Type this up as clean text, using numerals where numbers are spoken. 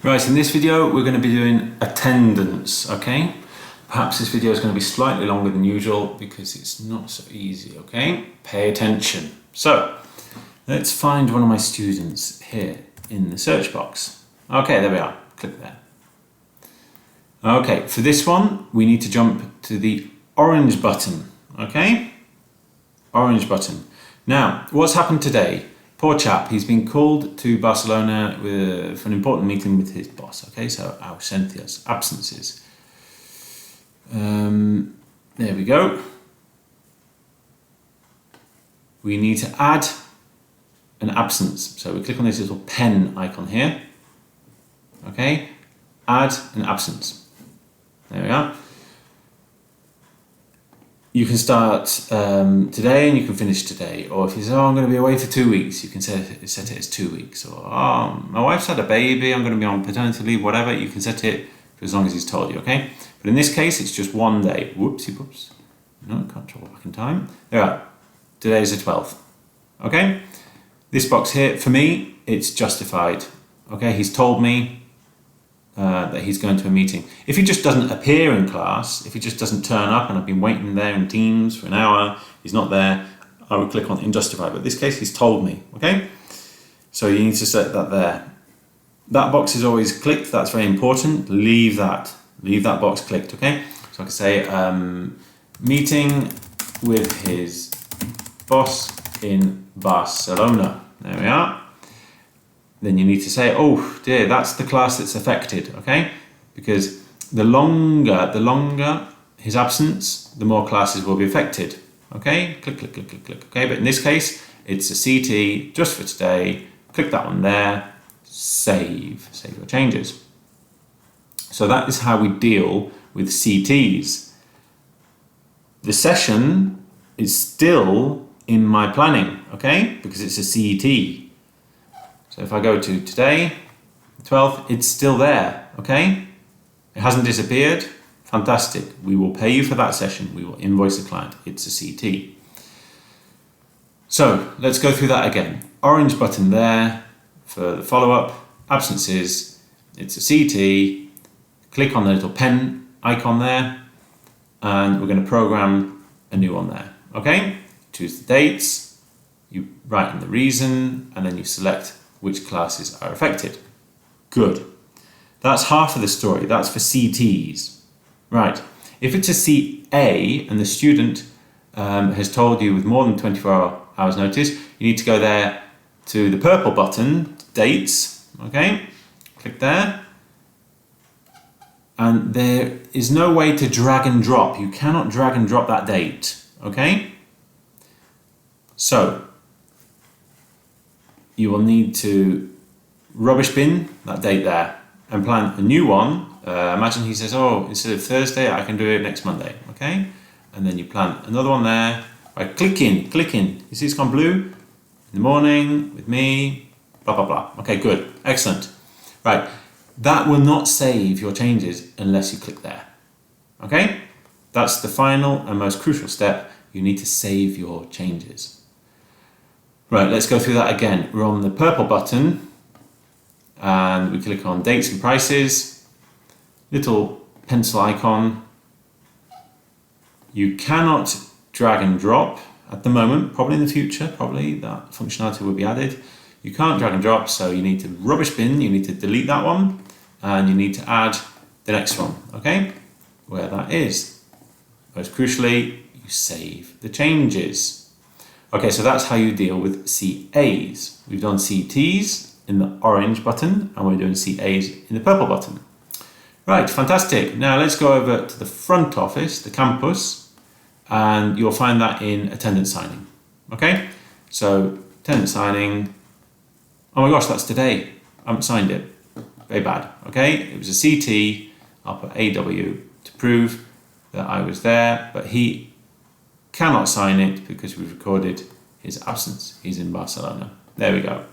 Right, in this video we're going to be doing attendance, okay? Perhaps this video is going to be slightly longer than usual because it's not so easy, okay? Pay attention. So, let's find one of my students here in the search box. Okay, there we are. Click there. Okay, for this one we need to jump to the orange button, okay? Orange button. Now, what's happened today? Poor chap, he's been called to Barcelona for an important meeting with his boss, okay? So, ausencias, absences. There we go. We need to add an absence. So we click on this little pen icon here, okay? Add an absence. There we are. You can start today and you can finish today. Or if you say, oh, I'm going to be away for 2 weeks, you can set it as 2 weeks. Or, oh, my wife's had a baby, I'm going to be on paternity leave, whatever. You can set it for as long as he's told you, okay? But in this case, it's just 1 day. Whoopsie whoops. No, can't travel back in time. There we are. Today's the 12th, okay? This box here, for me, it's justified, okay? He's told me that he's going to a meeting. If he just doesn't appear in class, if he just doesn't turn up and I've been waiting there in Teams for an hour, he's not there, I would click on unjustified. But in this case, he's told me, okay? So you need to set that there. That box is always clicked, that's very important. Leave that box clicked, okay? So I can say, meeting with his boss in Barcelona. There we are. Then you need to say, oh dear, that's the class that's affected, okay? Because the longer his absence, the more classes will be affected, okay? Click, click, click, click, click, okay? But in this case, it's a CT just for today. Click that one there, save your changes. So that is how we deal with CTs. The session is still in my planning, okay? Because it's a CT. So if I go to today, the 12th, it's still there, okay? It hasn't disappeared. Fantastic. We will pay you for that session. We will invoice the client. It's a CT. So let's go through that again. Orange button there for the follow-up. Absences. It's a CT. Click on the little pen icon there. And we're going to program a new one there, okay? Choose the dates. You write in the reason, and then you select which classes are affected. Good. That's half of the story. That's for CTs. Right. If it's a CA and the student has told you with more than 24 hours notice, you need to go there to the purple button, dates, okay? Click there. And there is no way to drag and drop. You cannot drag and drop that date, okay? So, you will need to rubbish bin that date there and plan a new one. Imagine he says, oh, instead of Thursday, I can do it next Monday, okay? And then you plan another one there by clicking. You see it's gone blue? In the morning, with me, blah, blah, blah. Okay, good, excellent. Right, that will not save your changes unless you click there, okay? That's the final and most crucial step. You need to save your changes. Right, let's go through that again. We're on the purple button and we click on dates and prices, little pencil icon. You cannot drag and drop at the moment, probably in the future, probably that functionality will be added. You can't drag and drop, so you need to rubbish bin, you need to delete that one, and you need to add the next one, okay? Where that is. Most crucially, you save the changes. Okay, so that's how you deal with CAs. We've done CTs in the orange button and we're doing CAs in the purple button. Right, fantastic. Now let's go over to the front office, the campus, and you'll find that in attendance signing. Okay, so attendance signing. Oh my gosh, that's today. I haven't signed it. Very bad. Okay, it was a CT. I'll put AW to prove that I was there, but he cannot sign it because we've recorded his absence. He's in Barcelona. There we go.